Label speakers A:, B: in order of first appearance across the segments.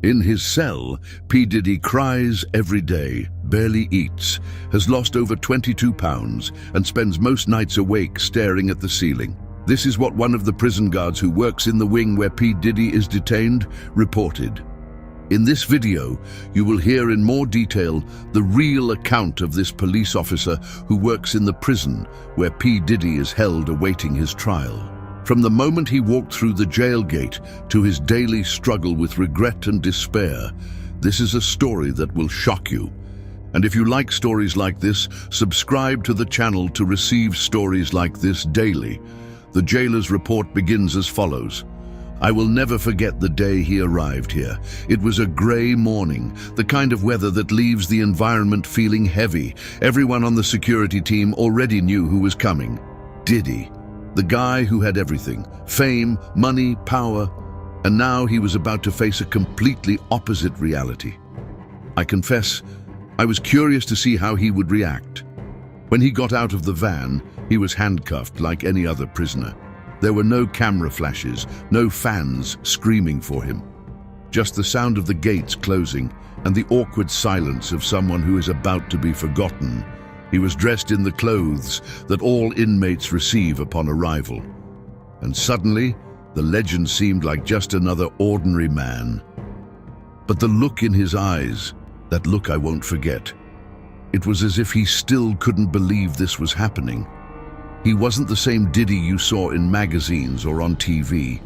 A: In his cell, P. Diddy cries every day, barely eats, has lost over 22 pounds, and spends most nights awake staring at the ceiling. This is what one of the prison guards who works in the wing where P. Diddy is detained reported. In this video, you will hear in more detail the real account of this police officer who works in the prison where P. Diddy is held awaiting his trial. From the moment he walked through the jail gate to his daily struggle with regret and despair, this is a story that will shock you. And if you like stories like this, subscribe to the channel to receive stories like this daily. The jailer's report begins as follows. I will never forget the day he arrived here. It was a grey morning, the kind of weather that leaves the environment feeling heavy. Everyone on the security team already knew who was coming. Diddy. The guy who had everything, fame, money, power, and now he was about to face a completely opposite reality. I confess, I was curious to see how he would react. When he got out of the van, he was handcuffed like any other prisoner. There were no camera flashes, no fans screaming for him. Just the sound of the gates closing and the awkward silence of someone who is about to be forgotten. He was dressed in the clothes that all inmates receive upon arrival. And suddenly, the legend seemed like just another ordinary man. But the look in his eyes, that look I won't forget. It was as if he still couldn't believe this was happening. He wasn't the same Diddy you saw in magazines or on TV.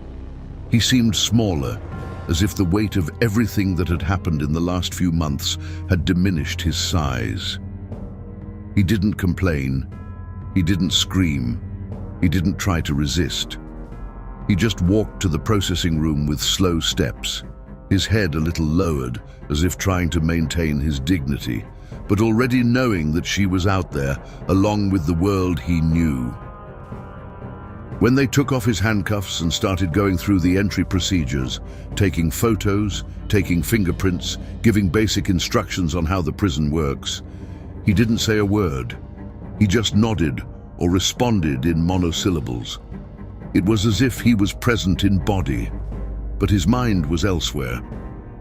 A: He seemed smaller, as if the weight of everything that had happened in the last few months had diminished his size. He didn't complain, he didn't scream, he didn't try to resist. He just walked to the processing room with slow steps, his head a little lowered, as if trying to maintain his dignity, but already knowing that she was out there, along with the world he knew. When they took off his handcuffs and started going through the entry procedures, taking photos, taking fingerprints, giving basic instructions on how the prison works, he didn't say a word. He just nodded or responded in monosyllables. It was as if he was present in body, but his mind was elsewhere,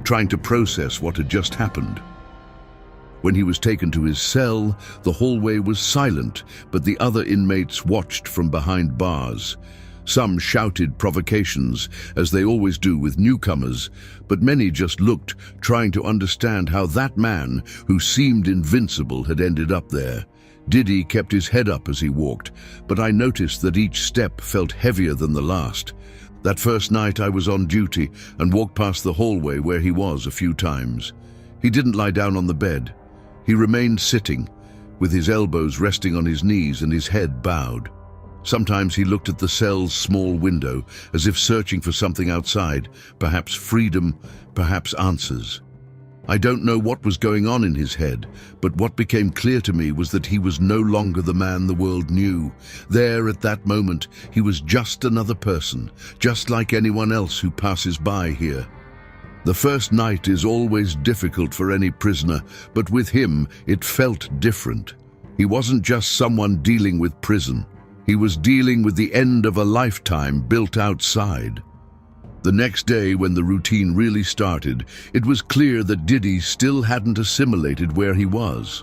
A: trying to process what had just happened. When he was taken to his cell, the hallway was silent, but the other inmates watched from behind bars. Some shouted provocations, as they always do with newcomers, but many just looked, trying to understand how that man, who seemed invincible, had ended up there. Diddy kept his head up as he walked, but I noticed that each step felt heavier than the last. That first night I was on duty and walked past the hallway where he was a few times. He didn't lie down on the bed. He remained sitting, with his elbows resting on his knees and his head bowed. Sometimes he looked at the cell's small window, as if searching for something outside, perhaps freedom, perhaps answers. I don't know what was going on in his head, but what became clear to me was that he was no longer the man the world knew. There, at that moment, he was just another person, just like anyone else who passes by here. The first night is always difficult for any prisoner, but with him, it felt different. He wasn't just someone dealing with prison. He was dealing with the end of a lifetime built outside. The next day, when the routine really started, it was clear that Diddy still hadn't assimilated where he was.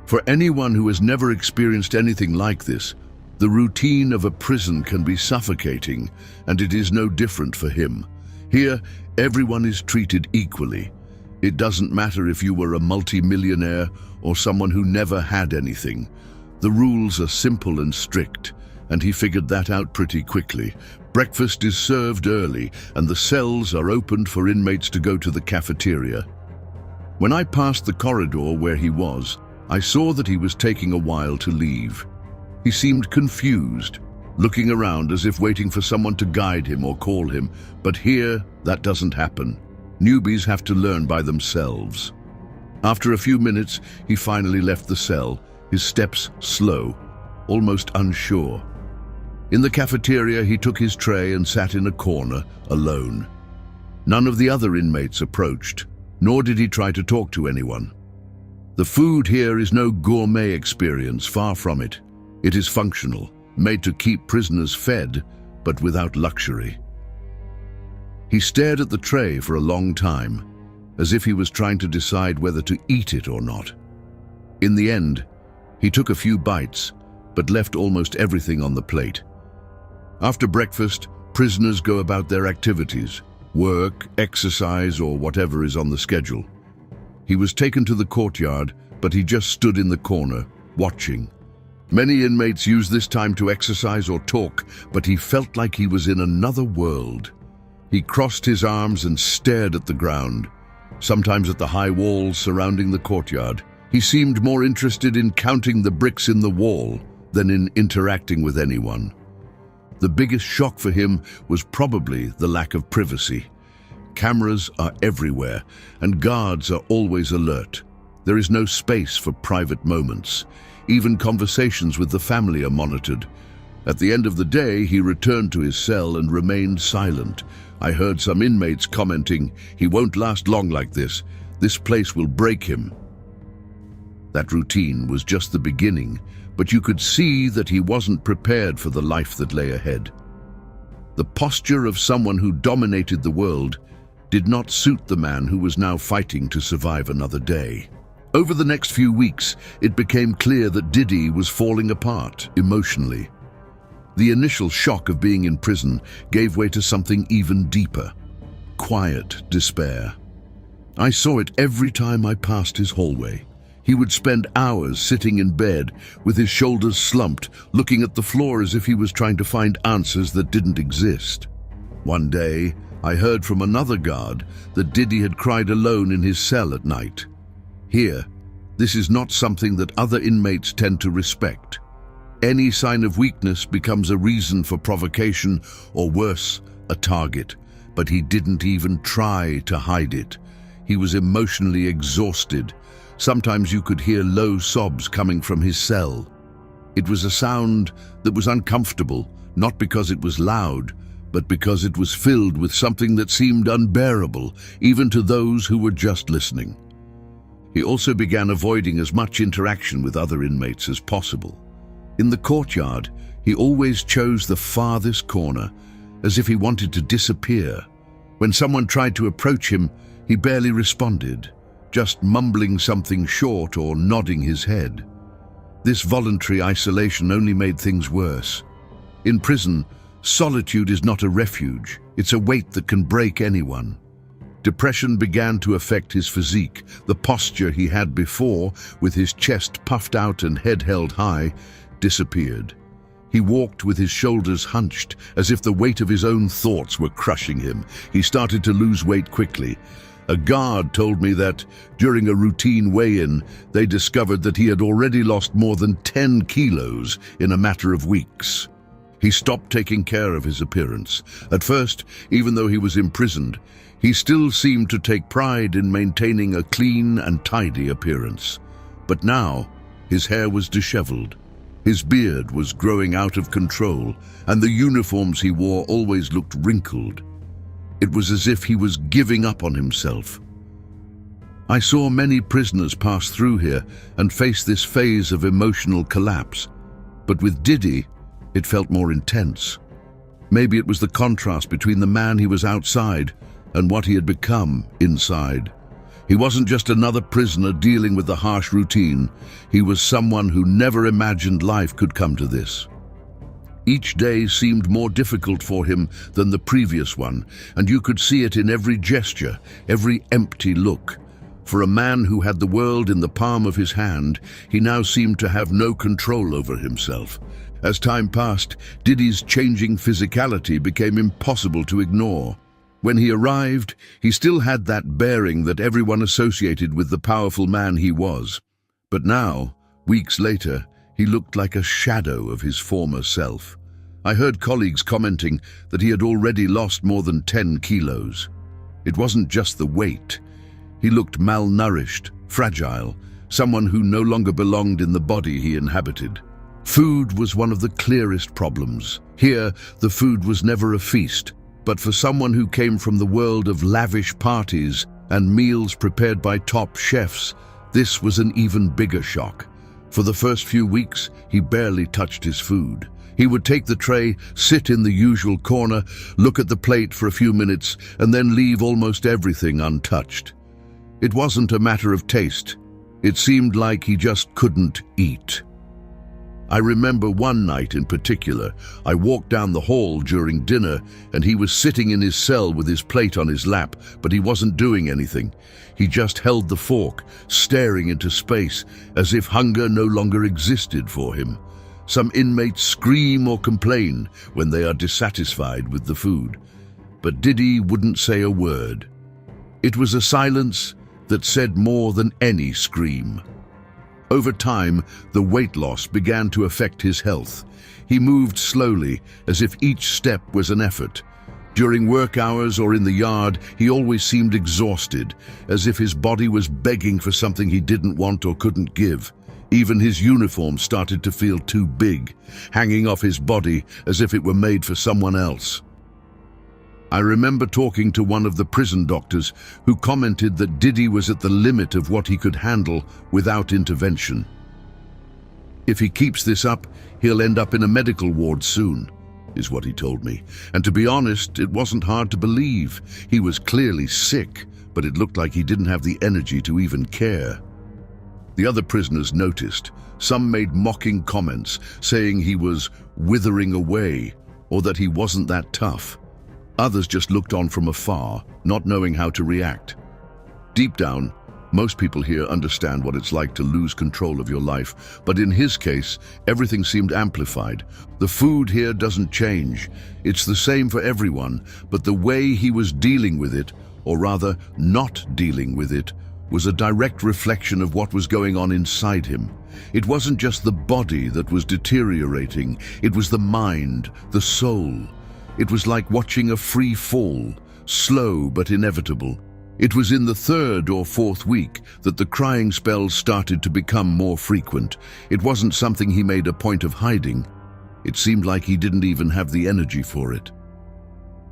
A: For anyone who has never experienced anything like this, the routine of a prison can be suffocating, and it is no different for him. Here, everyone is treated equally. It doesn't matter if you were a multi-millionaire or someone who never had anything. The rules are simple and strict, and he figured that out pretty quickly. Breakfast is served early, and the cells are opened for inmates to go to the cafeteria. When I passed the corridor where he was, I saw that he was taking a while to leave. He seemed confused, looking around as if waiting for someone to guide him or call him, but here, that doesn't happen. Newbies have to learn by themselves. After a few minutes, he finally left the cell, his steps slow, almost unsure. In the cafeteria, he took his tray and sat in a corner, alone. None of the other inmates approached, nor did he try to talk to anyone. The food here is no gourmet experience, far from it. It is functional, made to keep prisoners fed, but without luxury. He stared at the tray for a long time, as if he was trying to decide whether to eat it or not. In the end, he took a few bites, but left almost everything on the plate. After breakfast, prisoners go about their activities, work, exercise, or whatever is on the schedule. He was taken to the courtyard, but he just stood in the corner, watching. Many inmates use this time to exercise or talk, but he felt like he was in another world. He crossed his arms and stared at the ground, sometimes at the high walls surrounding the courtyard. He seemed more interested in counting the bricks in the wall than in interacting with anyone. The biggest shock for him was probably the lack of privacy. Cameras are everywhere, and guards are always alert. There is no space for private moments. Even conversations with the family are monitored. At the end of the day, he returned to his cell and remained silent. I heard some inmates commenting, "He won't last long like this. This place will break him." That routine was just the beginning, but you could see that he wasn't prepared for the life that lay ahead. The posture of someone who dominated the world did not suit the man who was now fighting to survive another day. Over the next few weeks, it became clear that Diddy was falling apart emotionally. The initial shock of being in prison gave way to something even deeper: quiet despair. I saw it every time I passed his hallway. He would spend hours sitting in bed with his shoulders slumped, looking at the floor as if he was trying to find answers that didn't exist. One day, I heard from another guard that Diddy had cried alone in his cell at night. Here, this is not something that other inmates tend to respect. Any sign of weakness becomes a reason for provocation, or worse, a target. But he didn't even try to hide it. He was emotionally exhausted. Sometimes you could hear low sobs coming from his cell. It was a sound that was uncomfortable, not because it was loud, but because it was filled with something that seemed unbearable, even to those who were just listening. He also began avoiding as much interaction with other inmates as possible. In the courtyard, he always chose the farthest corner, as if he wanted to disappear. When someone tried to approach him, he barely responded, just mumbling something short or nodding his head. This voluntary isolation only made things worse. In prison, solitude is not a refuge, it's a weight that can break anyone. Depression began to affect his physique. The posture he had before, with his chest puffed out and head held high, disappeared. He walked with his shoulders hunched, as if the weight of his own thoughts were crushing him. He started to lose weight quickly. A guard told me that, during a routine weigh-in, they discovered that he had already lost more than 10 kilos in a matter of weeks. He stopped taking care of his appearance. At first, even though he was imprisoned, he still seemed to take pride in maintaining a clean and tidy appearance. But now, his hair was disheveled. His beard was growing out of control, and the uniforms he wore always looked wrinkled. It was as if he was giving up on himself. I saw many prisoners pass through here and face this phase of emotional collapse. But with Diddy, it felt more intense. Maybe it was the contrast between the man he was outside and what he had become inside. He wasn't just another prisoner dealing with the harsh routine. He was someone who never imagined life could come to this. Each day seemed more difficult for him than the previous one, and you could see it in every gesture, every empty look. For a man who had the world in the palm of his hand, he now seemed to have no control over himself. As time passed, Diddy's changing physicality became impossible to ignore. When he arrived, he still had that bearing that everyone associated with the powerful man he was. But now, weeks later, he looked like a shadow of his former self. I heard colleagues commenting that he had already lost more than 10 kilos. It wasn't just the weight. He looked malnourished, fragile, someone who no longer belonged in the body he inhabited. Food was one of the clearest problems. Here, the food was never a feast, but for someone who came from the world of lavish parties and meals prepared by top chefs, this was an even bigger shock. For the first few weeks, he barely touched his food. He would take the tray, sit in the usual corner, look at the plate for a few minutes, and then leave almost everything untouched. It wasn't a matter of taste. It seemed like he just couldn't eat. I remember one night in particular, I walked down the hall during dinner and he was sitting in his cell with his plate on his lap, but he wasn't doing anything. He just held the fork, staring into space, as if hunger no longer existed for him. Some inmates scream or complain when they are dissatisfied with the food, but Diddy wouldn't say a word. It was a silence that said more than any scream. Over time, the weight loss began to affect his health. He moved slowly, as if each step was an effort. During work hours or in the yard, he always seemed exhausted, as if his body was begging for something he didn't want or couldn't give. Even his uniform started to feel too big, hanging off his body as if it were made for someone else. I remember talking to one of the prison doctors who commented that Diddy was at the limit of what he could handle without intervention. If he keeps this up, he'll end up in a medical ward soon, is what he told me. And to be honest, it wasn't hard to believe. He was clearly sick, but it looked like he didn't have the energy to even care. The other prisoners noticed. Some made mocking comments, saying he was withering away or that he wasn't that tough. Others just looked on from afar, not knowing how to react. Deep down, most people here understand what it's like to lose control of your life, but in his case, everything seemed amplified. The food here doesn't change. It's the same for everyone, but the way he was dealing with it, or rather not dealing with it, was a direct reflection of what was going on inside him. It wasn't just the body that was deteriorating, it was the mind, the soul. It was like watching a free fall, slow but inevitable. It was in the 3rd or 4th week that the crying spells started to become more frequent. It wasn't something he made a point of hiding. It seemed like he didn't even have the energy for it.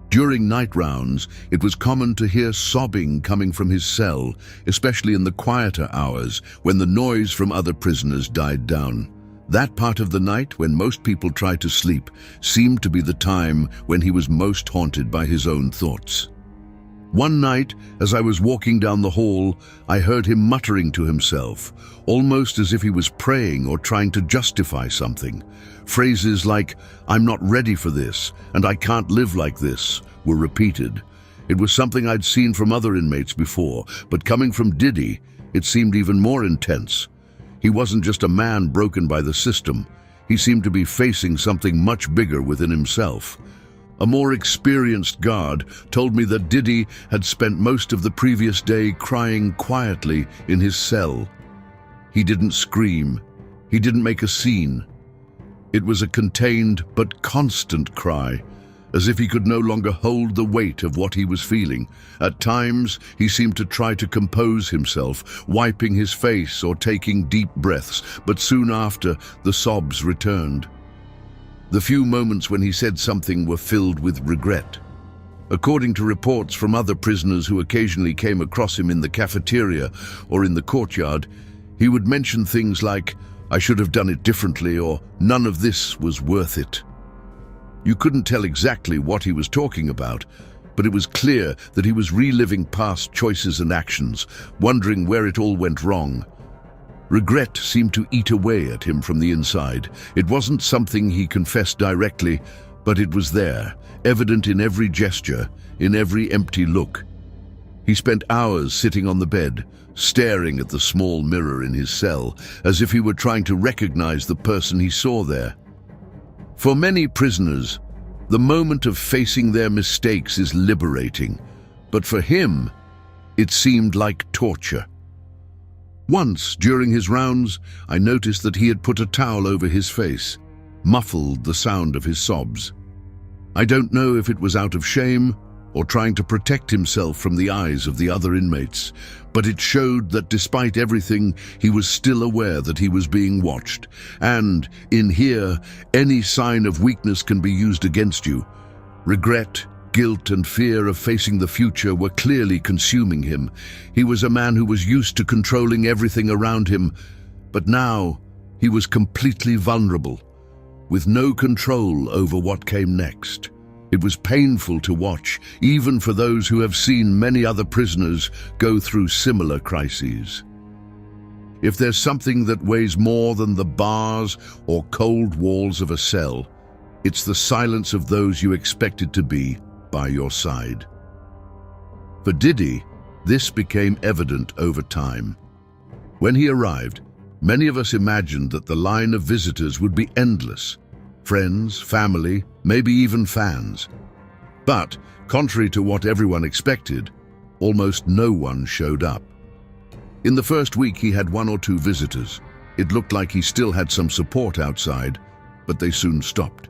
A: During night rounds, it was common to hear sobbing coming from his cell, especially in the quieter hours when the noise from other prisoners died down. That part of the night, when most people tried to sleep, seemed to be the time when he was most haunted by his own thoughts. One night, as I was walking down the hall, I heard him muttering to himself, almost as if he was praying or trying to justify something. Phrases like, "I'm not ready for this," and "I can't live like this," were repeated. It was something I'd seen from other inmates before, but coming from Diddy, it seemed even more intense. He wasn't just a man broken by the system. He seemed to be facing something much bigger within himself. A more experienced guard told me that Diddy had spent most of the previous day crying quietly in his cell. He didn't scream. He didn't make a scene. It was a contained but constant cry, as if he could no longer hold the weight of what he was feeling. At times, he seemed to try to compose himself, wiping his face or taking deep breaths, but soon after, the sobs returned. The few moments when he said something were filled with regret. According to reports from other prisoners who occasionally came across him in the cafeteria or in the courtyard, he would mention things like, "I should have done it differently," or "None of this was worth it." You couldn't tell exactly what he was talking about, but it was clear that he was reliving past choices and actions, wondering where it all went wrong. Regret seemed to eat away at him from the inside. It wasn't something he confessed directly, but it was there, evident in every gesture, in every empty look. He spent hours sitting on the bed, staring at the small mirror in his cell, as if he were trying to recognize the person he saw there. For many prisoners, the moment of facing their mistakes is liberating, but for him, it seemed like torture. Once, during his rounds, I noticed that he had put a towel over his face, muffled the sound of his sobs. I don't know if it was out of shame or trying to protect himself from the eyes of the other inmates, but it showed that despite everything, he was still aware that he was being watched. And, in here, any sign of weakness can be used against you. Regret, guilt and fear of facing the future were clearly consuming him. He was a man who was used to controlling everything around him, but now he was completely vulnerable, with no control over what came next. It was painful to watch, even for those who have seen many other prisoners go through similar crises. If there's something that weighs more than the bars or cold walls of a cell, it's the silence of those you expected to be by your side. For Diddy, this became evident over time. When he arrived, many of us imagined that the line of visitors would be endless. Friends, family, maybe even fans. But, contrary to what everyone expected, almost no one showed up. In the first week he had 1 or 2 visitors. It looked like he still had some support outside, but they soon stopped.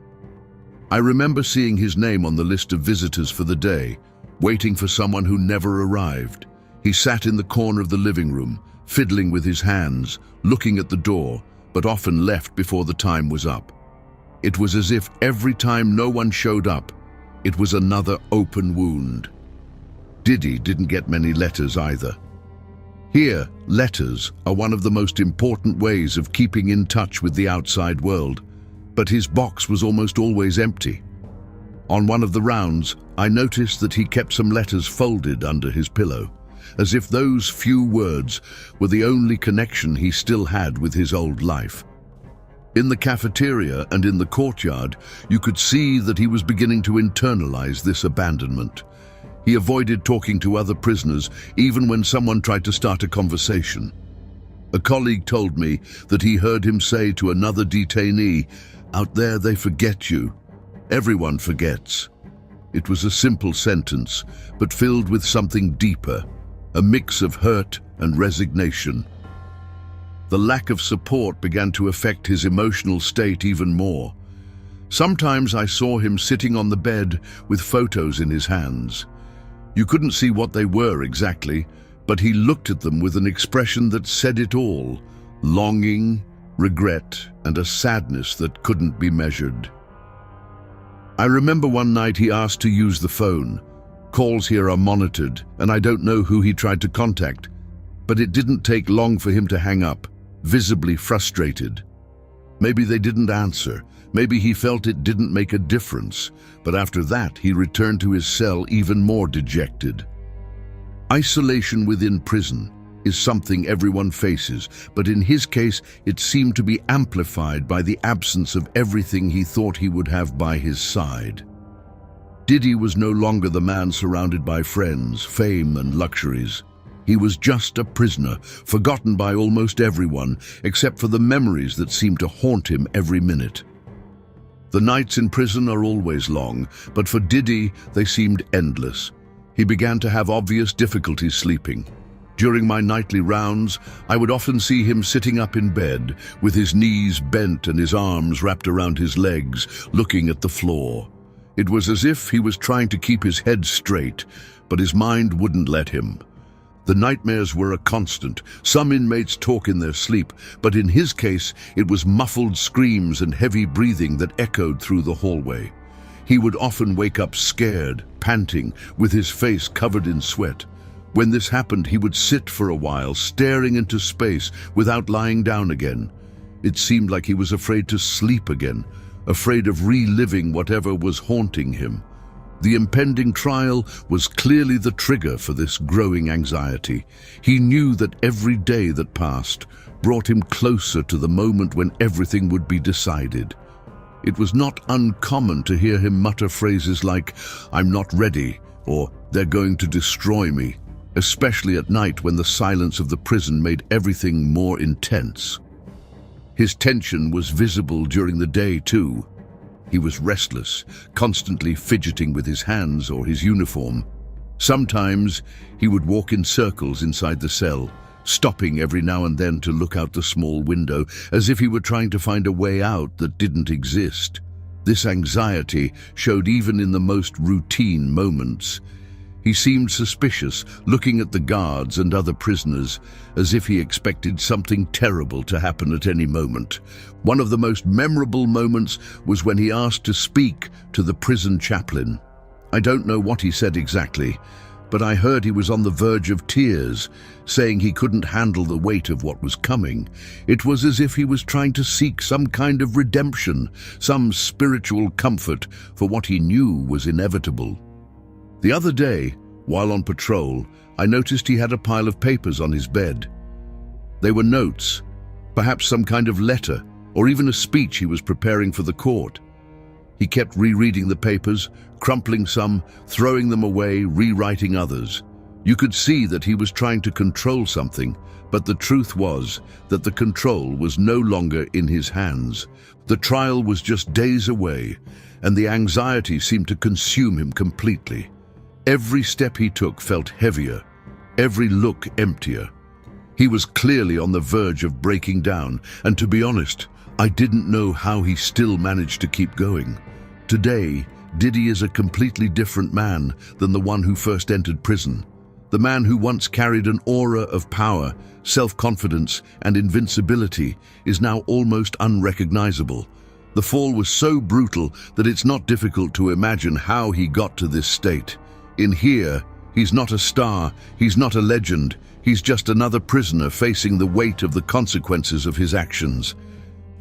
A: I remember seeing his name on the list of visitors for the day, waiting for someone who never arrived. He sat in the corner of the living room, fiddling with his hands, looking at the door, but often left before the time was up. It was as if every time no one showed up, it was another open wound. Diddy didn't get many letters either. Here, letters are one of the most important ways of keeping in touch with the outside world, but his box was almost always empty. On one of the rounds, I noticed that he kept some letters folded under his pillow, as if those few words were the only connection he still had with his old life. In the cafeteria and in the courtyard, you could see that he was beginning to internalize this abandonment. He avoided talking to other prisoners, even when someone tried to start a conversation. A colleague told me that he heard him say to another detainee, "Out there they forget you. Everyone forgets." It was a simple sentence, but filled with something deeper, a mix of hurt and resignation. The lack of support began to affect his emotional state even more. Sometimes I saw him sitting on the bed with photos in his hands. You couldn't see what they were exactly, but he looked at them with an expression that said it all: longing, regret, and a sadness that couldn't be measured. I remember one night he asked to use the phone. Calls here are monitored, and I don't know who he tried to contact, but it didn't take long for him to hang up, visibly frustrated. Maybe they didn't answer, maybe he felt it didn't make a difference, but after that he returned to his cell even more dejected. Isolation within prison is something everyone faces, but in his case it seemed to be amplified by the absence of everything he thought he would have by his side. Diddy was no longer the man surrounded by friends, fame, and luxuries. He was just a prisoner, forgotten by almost everyone, except for the memories that seemed to haunt him every minute. The nights in prison are always long, but for Diddy, they seemed endless. He began to have obvious difficulties sleeping. During my nightly rounds, I would often see him sitting up in bed, with his knees bent and his arms wrapped around his legs, looking at the floor. It was as if he was trying to keep his head straight, but his mind wouldn't let him. The nightmares were a constant. Some inmates talk in their sleep, but in his case, it was muffled screams and heavy breathing that echoed through the hallway. He would often wake up scared, panting, with his face covered in sweat. When this happened, he would sit for a while, staring into space without lying down again. It seemed like he was afraid to sleep again, afraid of reliving whatever was haunting him. The impending trial was clearly the trigger for this growing anxiety. He knew that every day that passed brought him closer to the moment when everything would be decided. It was not uncommon to hear him mutter phrases like, "I'm not ready," or "They're going to destroy me," especially at night when the silence of the prison made everything more intense. His tension was visible during the day too. He was restless, constantly fidgeting with his hands or his uniform. Sometimes he would walk in circles inside the cell, stopping every now and then to look out the small window, as if he were trying to find a way out that didn't exist. This anxiety showed even in the most routine moments. He seemed suspicious, looking at the guards and other prisoners, as if he expected something terrible to happen at any moment. One of the most memorable moments was when he asked to speak to the prison chaplain. I don't know what he said exactly, but I heard he was on the verge of tears, saying he couldn't handle the weight of what was coming. It was as if he was trying to seek some kind of redemption, some spiritual comfort for what he knew was inevitable. The other day, while on patrol, I noticed he had a pile of papers on his bed. They were notes, perhaps some kind of letter, or even a speech he was preparing for the court. He kept rereading the papers, crumpling some, throwing them away, rewriting others. You could see that he was trying to control something, but the truth was that the control was no longer in his hands. The trial was just days away, and the anxiety seemed to consume him completely. Every step he took felt heavier, every look emptier. He was clearly on the verge of breaking down, and to be honest, I didn't know how he still managed to keep going. Today, Diddy is a completely different man than the one who first entered prison. The man who once carried an aura of power, self-confidence, and invincibility is now almost unrecognizable. The fall was so brutal that it's not difficult to imagine how he got to this state. In here, he's not a star, he's not a legend, he's just another prisoner facing the weight of the consequences of his actions.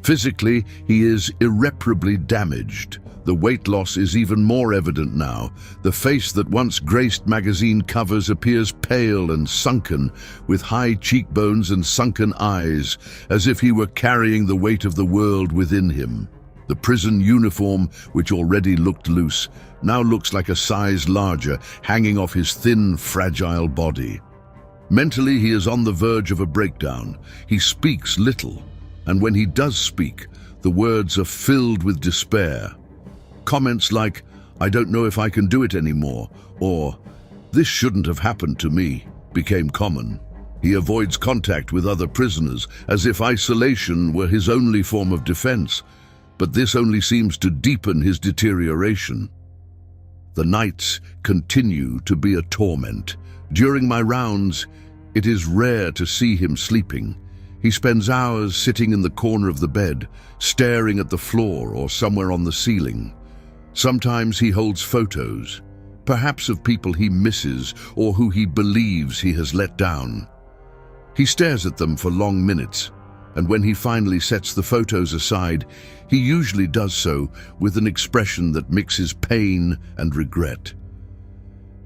A: Physically, he is irreparably damaged. The weight loss is even more evident now. The face that once graced magazine covers appears pale and sunken, with high cheekbones and sunken eyes, as if he were carrying the weight of the world within him. The prison uniform, which already looked loose, now looks like a size larger, hanging off his thin, fragile body. Mentally, he is on the verge of a breakdown. He speaks little, and when he does speak, the words are filled with despair. Comments like, "I don't know if I can do it anymore," or "This shouldn't have happened to me," became common. He avoids contact with other prisoners, as if isolation were his only form of defense, but this only seems to deepen his deterioration. The nights continue to be a torment. During my rounds, it is rare to see him sleeping. He spends hours sitting in the corner of the bed, staring at the floor or somewhere on the ceiling. Sometimes he holds photos, perhaps of people he misses or who he believes he has let down. He stares at them for long minutes, and when he finally sets the photos aside, he usually does so with an expression that mixes pain and regret.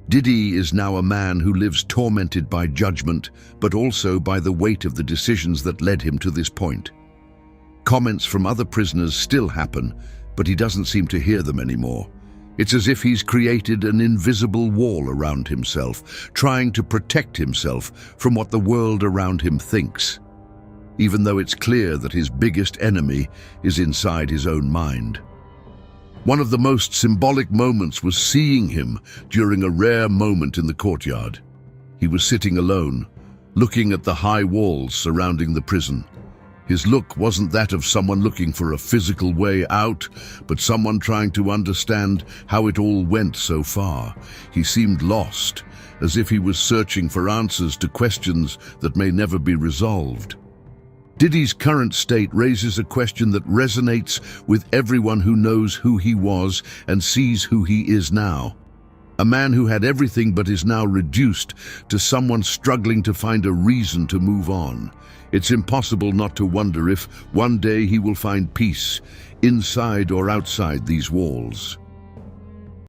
A: Diddy is now a man who lives tormented by judgment, but also by the weight of the decisions that led him to this point. Comments from other prisoners still happen, but he doesn't seem to hear them anymore. It's as if he's created an invisible wall around himself, trying to protect himself from what the world around him thinks, even though it's clear that his biggest enemy is inside his own mind. One of the most symbolic moments was seeing him during a rare moment in the courtyard. He was sitting alone, looking at the high walls surrounding the prison. His look wasn't that of someone looking for a physical way out, but someone trying to understand how it all went so far. He seemed lost, as if he was searching for answers to questions that may never be resolved. Diddy's current state raises a question that resonates with everyone who knows who he was and sees who he is now. A man who had everything but is now reduced to someone struggling to find a reason to move on. It's impossible not to wonder if one day he will find peace, inside or outside these walls.